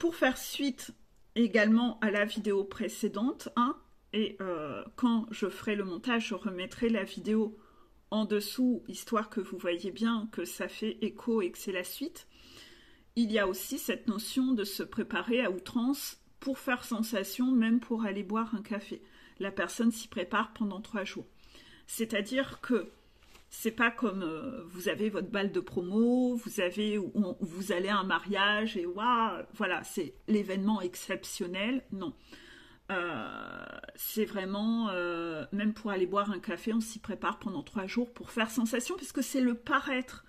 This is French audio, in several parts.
pour faire suite également à la vidéo précédente, hein, et quand je ferai le montage, je remettrai la vidéo en dessous, histoire que vous voyez bien que ça fait écho et que c'est la suite. Il y a aussi cette notion de se préparer à outrance pour faire sensation, même pour aller boire un café. La personne s'y prépare pendant 3 jours. C'est-à-dire que c'est pas comme vous avez votre balle de promo, vous allez à un mariage et waouh, voilà, c'est l'événement exceptionnel. Non. C'est vraiment, même pour aller boire un café, on s'y prépare pendant 3 jours pour faire sensation, parce que c'est le paraître.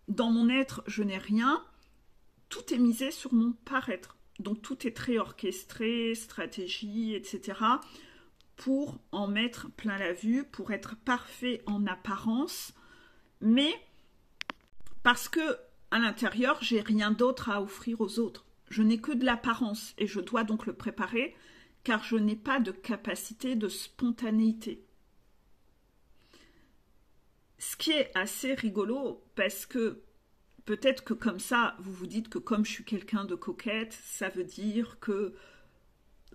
Dans mon être, je n'ai rien, tout est misé sur mon paraître. Donc tout est très orchestré, stratégie, etc. pour en mettre plein la vue, pour être parfait en apparence, mais parce que à l'intérieur, j'ai rien d'autre à offrir aux autres. Je n'ai que de l'apparence et je dois donc le préparer, car je n'ai pas de capacité de spontanéité. Ce qui est assez rigolo, parce que peut-être que comme ça, vous vous dites que comme je suis quelqu'un de coquette, ça veut dire que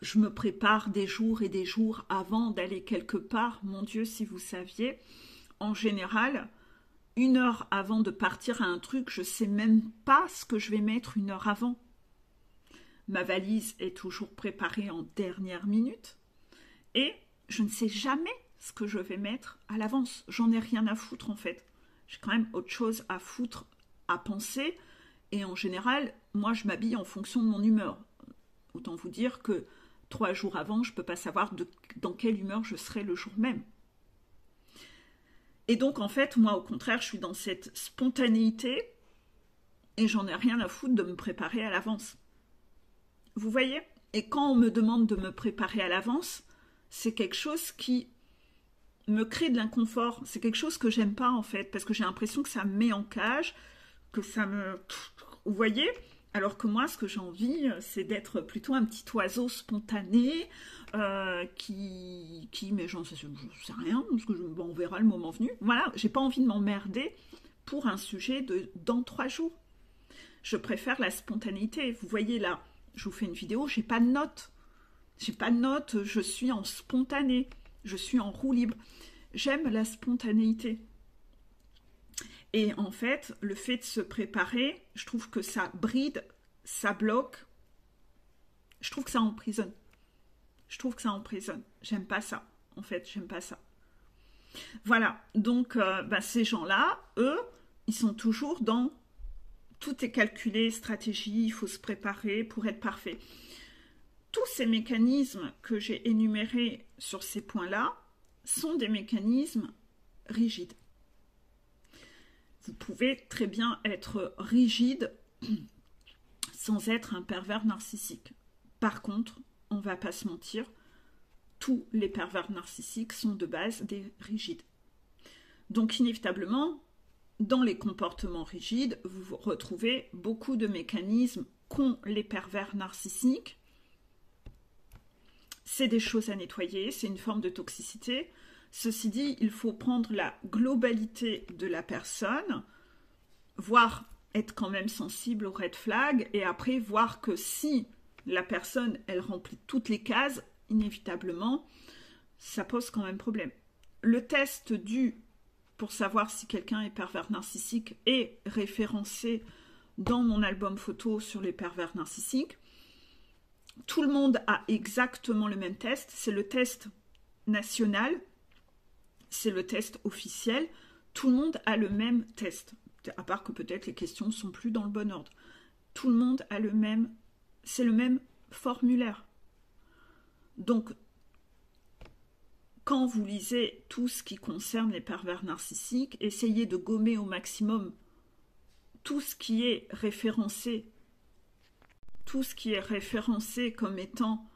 je me prépare des jours et des jours avant d'aller quelque part. Mon Dieu, si vous saviez, en général, 1 heure avant de partir à un truc, je ne sais même pas ce que je vais mettre 1 heure avant. Ma valise est toujours préparée en dernière minute et je ne sais jamais ce que je vais mettre à l'avance. J'en ai rien à foutre en fait. J'ai quand même autre chose à foutre, à penser, et en général, moi je m'habille en fonction de mon humeur. Autant vous dire que 3 jours avant, je ne peux pas savoir dans quelle humeur je serai le jour même. Et donc en fait, moi au contraire, je suis dans cette spontanéité et j'en ai rien à foutre de me préparer à l'avance. Vous voyez? Et quand on me demande de me préparer à l'avance, c'est quelque chose qui me crée de l'inconfort. C'est quelque chose que j'aime pas en fait, parce que j'ai l'impression que ça me met en cage, que ça me... Vous voyez? Alors que moi, ce que j'ai envie, c'est d'être plutôt un petit oiseau spontané, mais j'en sais rien, parce que on verra le moment venu. Voilà, j'ai pas envie de m'emmerder pour un sujet dans 3 jours. Je préfère la spontanéité. Vous voyez là, je vous fais une vidéo, j'ai pas de notes. J'ai pas de notes, je suis en spontané, je suis en roue libre. J'aime la spontanéité. Et en fait, le fait de se préparer, je trouve que ça bride, ça bloque. Je trouve que ça emprisonne. J'aime pas ça. En fait, j'aime pas ça. Voilà. Donc, ces gens-là, eux, ils sont toujours dans... Tout est calculé, stratégie, il faut se préparer pour être parfait. Tous ces mécanismes que j'ai énumérés sur ces points-là sont des mécanismes rigides. Vous pouvez très bien être rigide sans être un pervers narcissique. Par contre, on ne va pas se mentir, tous les pervers narcissiques sont de base des rigides. Donc inévitablement, dans les comportements rigides, vous retrouvez beaucoup de mécanismes qu'ont les pervers narcissiques. C'est des choses à nettoyer, c'est une forme de toxicité. Ceci dit, il faut prendre la globalité de la personne, voire être quand même sensible aux red flags, et après voir que si la personne, elle remplit toutes les cases, inévitablement, ça pose quand même problème. Le test pour savoir si quelqu'un est pervers narcissique est référencé dans mon album photo sur les pervers narcissiques. Tout le monde a exactement le même test, c'est le test national, c'est le test officiel, tout le monde a le même test, à part que peut-être les questions ne sont plus dans le bon ordre. Tout le monde a le même, c'est le même formulaire. Donc, quand vous lisez tout ce qui concerne les pervers narcissiques, essayez de gommer au maximum tout ce qui est référencé comme étant...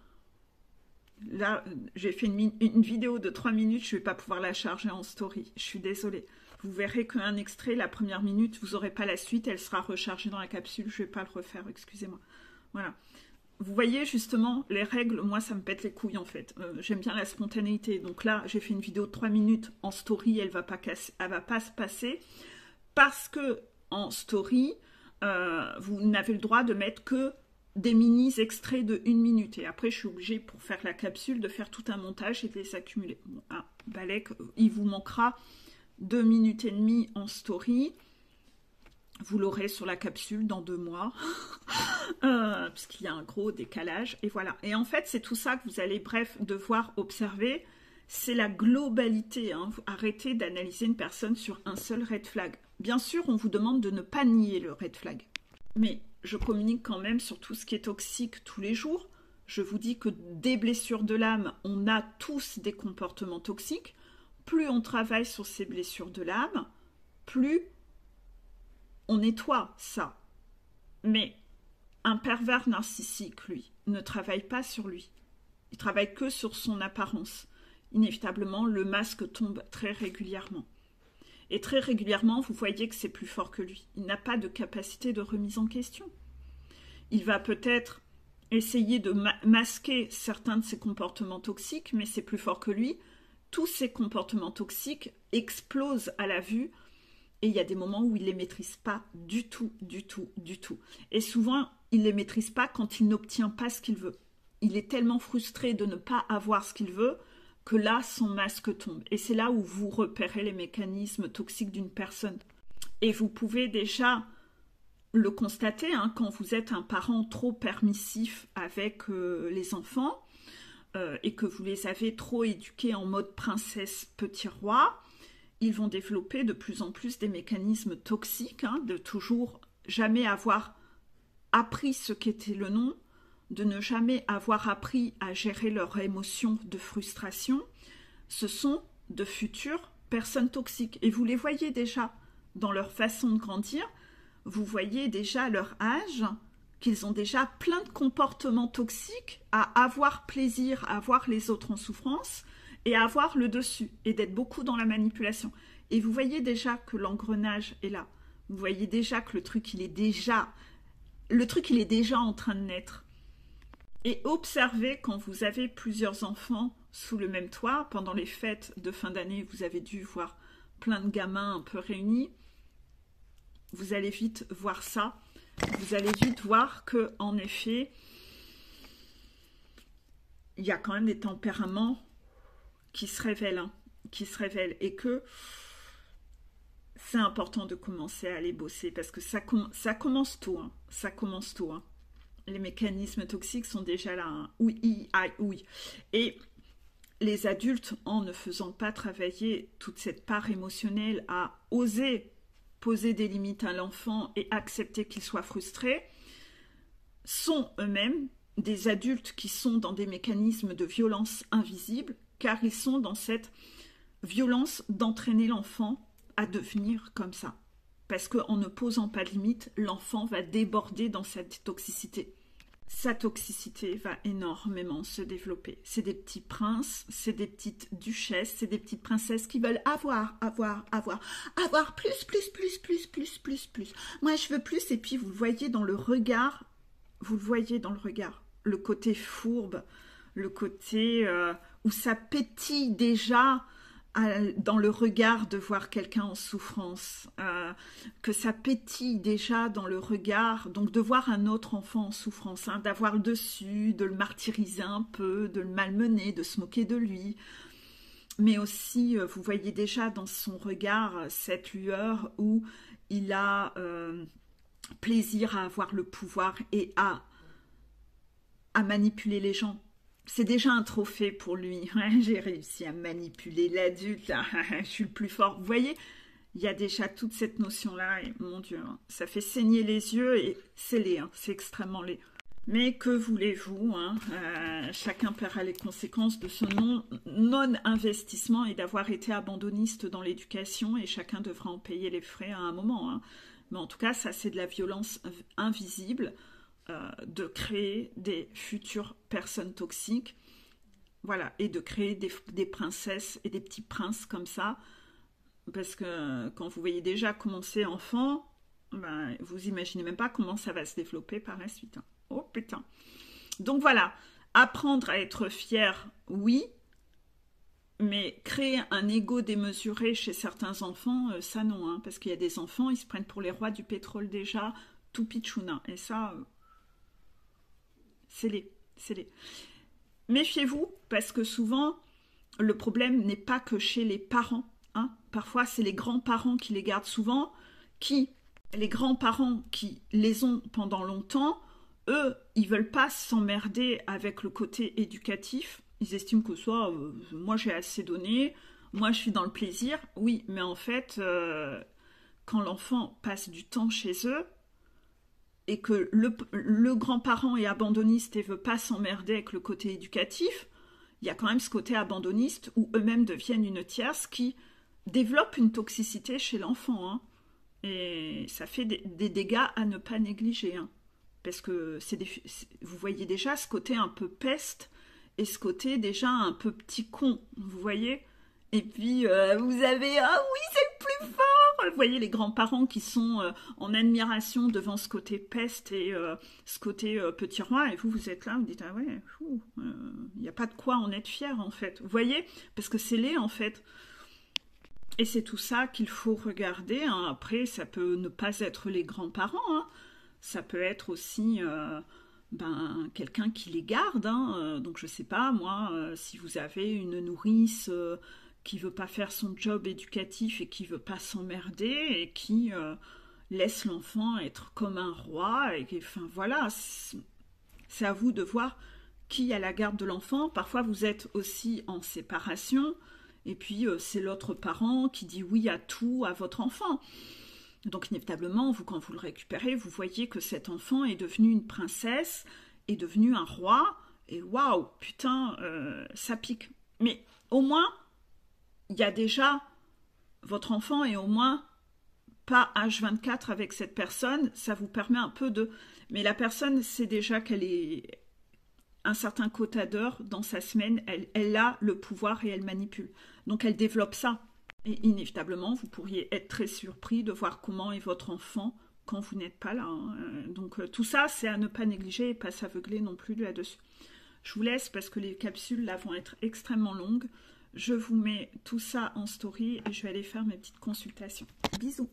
Là, j'ai fait une vidéo de 3 minutes, je ne vais pas pouvoir la charger en story, je suis désolée. Vous verrez qu'un extrait, la première minute, vous n'aurez pas la suite, elle sera rechargée dans la capsule, je ne vais pas le refaire, excusez-moi. Voilà. Vous voyez justement, les règles, moi ça me pète les couilles en fait. J'aime bien la spontanéité. Donc là, j'ai fait une vidéo de 3 minutes en story, elle va pas se passer. Parce que en story, vous n'avez le droit de mettre que des mini extraits de 1 minute. Et après, je suis obligée, pour faire la capsule, de faire tout un montage et de les accumuler. Bon, Balek, il vous manquera 2 minutes et demie en story. Vous l'aurez sur la capsule dans 2 mois, puisqu'il y a un gros décalage. Et voilà. Et en fait, c'est tout ça que vous allez, bref, devoir observer. C'est la globalité. Hein. Arrêtez d'analyser une personne sur un seul red flag. Bien sûr, on vous demande de ne pas nier le red flag. Mais je communique quand même sur tout ce qui est toxique tous les jours. Je vous dis que des blessures de l'âme, on a tous des comportements toxiques. Plus on travaille sur ces blessures de l'âme, plus on nettoie ça. Mais un pervers narcissique, lui, ne travaille pas sur lui. Il travaille que sur son apparence. Inévitablement, le masque tombe très régulièrement. Et très régulièrement, vous voyez que c'est plus fort que lui. Il n'a pas de capacité de remise en question. Il va peut-être essayer de masquer certains de ses comportements toxiques, mais c'est plus fort que lui. Tous ces comportements toxiques explosent à la vue. Et il y a des moments où il ne les maîtrise pas du tout, du tout, du tout. Et souvent, il ne les maîtrise pas quand il n'obtient pas ce qu'il veut. Il est tellement frustré de ne pas avoir ce qu'il veut que là, son masque tombe. Et c'est là où vous repérez les mécanismes toxiques d'une personne. Et vous pouvez déjà le constater hein, quand vous êtes un parent trop permissif avec les enfants et que vous les avez trop éduqués en mode princesse, petit roi. Ils vont développer de plus en plus des mécanismes toxiques, hein, de toujours jamais avoir appris ce qu'était le non, de ne jamais avoir appris à gérer leurs émotions de frustration. Ce sont de futures personnes toxiques. Et vous les voyez déjà dans leur façon de grandir. Vous voyez déjà à leur âge qu'ils ont déjà plein de comportements toxiques à avoir plaisir, à voir les autres en souffrance, et avoir le dessus, et d'être beaucoup dans la manipulation. Et vous voyez déjà que l'engrenage est là. Vous voyez déjà que le truc, il est déjà en train de naître. Et observez quand vous avez plusieurs enfants sous le même toit, pendant les fêtes de fin d'année, vous avez dû voir plein de gamins un peu réunis. Vous allez vite voir ça. Vous allez vite voir que, en effet, il y a quand même des tempéraments qui se révèlent, hein, et que c'est important de commencer à aller bosser parce que ça commence tôt, hein, hein. Les mécanismes toxiques sont déjà là, hein. Oui. Et les adultes, en ne faisant pas travailler toute cette part émotionnelle à oser poser des limites à l'enfant et accepter qu'il soit frustré, sont eux-mêmes des adultes qui sont dans des mécanismes de violence invisibles, car ils sont dans cette violence d'entraîner l'enfant à devenir comme ça. Parce qu'en ne posant pas de limite, l'enfant va déborder dans cette toxicité. Sa toxicité va énormément se développer. C'est des petits princes, c'est des petites duchesses, c'est des petites princesses qui veulent avoir plus. Moi, je veux plus. Et puis, vous le voyez dans le regard, le côté fourbe, le côté où ça pétille déjà dans le regard de voir quelqu'un en souffrance, que ça pétille déjà dans le regard, donc de voir un autre enfant en souffrance, hein, d'avoir le dessus, de le martyriser un peu, de le malmener, de se moquer de lui. Mais aussi, vous voyez déjà dans son regard cette lueur où il a plaisir à avoir le pouvoir et à manipuler les gens. C'est déjà un trophée pour lui. J'ai réussi à manipuler l'adulte. Je suis le plus fort. Vous voyez, il y a déjà toute cette notion-là. Et mon Dieu, ça fait saigner les yeux et c'est laid. Hein, c'est extrêmement laid. Mais que voulez-vous, hein, chacun paiera les conséquences de ce non-investissement et d'avoir été abandonniste dans l'éducation et chacun devra en payer les frais à un moment. Hein. Mais en tout cas, ça c'est de la violence invisible. De créer des futures personnes toxiques, voilà, et de créer des princesses et des petits princes comme ça, parce que quand vous voyez déjà commencer enfant, ben, vous imaginez même pas comment ça va se développer par la suite. Hein. Oh putain. Donc voilà, apprendre à être fier, oui, mais créer un ego démesuré chez certains enfants, ça non, hein, parce qu'il y a des enfants, ils se prennent pour les rois du pétrole déjà, tout pitchouna, et ça... scellé. Méfiez-vous, parce que souvent, le problème n'est pas que chez les parents. Hein. Parfois, c'est les grands-parents qui les gardent souvent, les grands-parents qui les ont pendant longtemps, eux, ils veulent pas s'emmerder avec le côté éducatif. Ils estiment que soit, moi j'ai assez donné, moi je suis dans le plaisir. Oui, mais en fait, quand l'enfant passe du temps chez eux, et que le grand-parent est abandonniste et veut pas s'emmerder avec le côté éducatif, il y a quand même ce côté abandonniste où eux-mêmes deviennent une tierce qui développe une toxicité chez l'enfant. Hein. Et ça fait des dégâts à ne pas négliger. Hein. Parce que vous voyez déjà ce côté un peu peste et ce côté déjà un peu petit con, vous voyez. Et puis vous avez, ah oui, c'est le plus fort. Vous voyez les grands-parents qui sont en admiration devant ce côté peste et ce côté petit roi. Et vous êtes là, vous dites, ah ouais, il n'y a pas de quoi en être fier en fait. Vous voyez, parce que c'est laid en fait. Et c'est tout ça qu'il faut regarder. Hein. Après, ça peut ne pas être les grands-parents. Hein. Ça peut être aussi quelqu'un qui les garde. Hein. Donc, je ne sais pas, moi, si vous avez une nourrice qui ne veut pas faire son job éducatif et qui ne veut pas s'emmerder et qui laisse l'enfant être comme un roi. Enfin, voilà, c'est à vous de voir qui a la garde de l'enfant. Parfois, vous êtes aussi en séparation. Et puis, c'est l'autre parent qui dit oui à tout à votre enfant. Donc, inévitablement, quand vous le récupérez, vous voyez que cet enfant est devenu une princesse, est devenu un roi. Et waouh, putain, ça pique. Mais au moins, il y a déjà, votre enfant est au moins pas H24 avec cette personne. Ça vous permet un peu de... Mais la personne sait déjà qu'elle est... un certain quota d'heures dans sa semaine, elle a le pouvoir et elle manipule. Donc elle développe ça. Et inévitablement, vous pourriez être très surpris de voir comment est votre enfant quand vous n'êtes pas là. Hein. Donc tout ça, c'est à ne pas négliger et pas s'aveugler non plus là-dessus. Je vous laisse parce que les capsules là vont être extrêmement longues. Je vous mets tout ça en story et je vais aller faire mes petites consultations. Bisous.